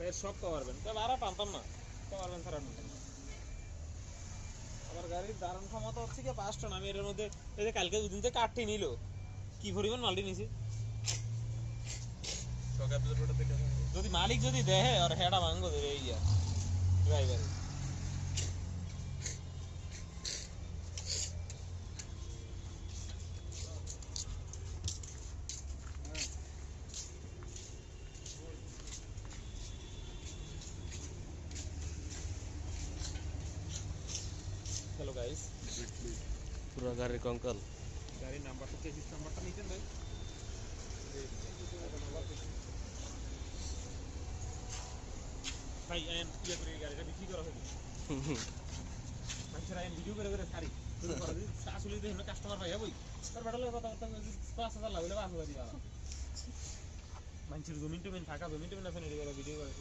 এর সব পারবেন তো ভাড়া টানতাম না, পারবেন ছাড়া টানতাম না। আবার গাড়ির ধারণ ক্ষমতা হচ্ছে কি 5 টন। আমি এর মধ্যে এই যে কালকে দুদিন থেকে কাটটি নিল, কি পরিমাণ মালটি নিছে। যদি মালিক যদি দেহে আর হেডা ভাঙ্গো দেবে এই ড্রাইভার। হ্যালো গাইস, পুরো গাড়ির কঙ্কাল। গাড়ির নাম্বারটা চেসিস নাম্বারটা নিতেন ভাই? ভাই ইয়ে করে গাড়িটা বিক্রি করা হবে। মানুষের আইন ভিডিও করে করে সারি আসলে যদি কাস্টমার পাই বই তার বেটালে কথাবার্তা 5,000 লাগলে 5,000 দিবা। মানুষের জমিন টমিন থাকা জমিন টমিন আছে ভিডিও করে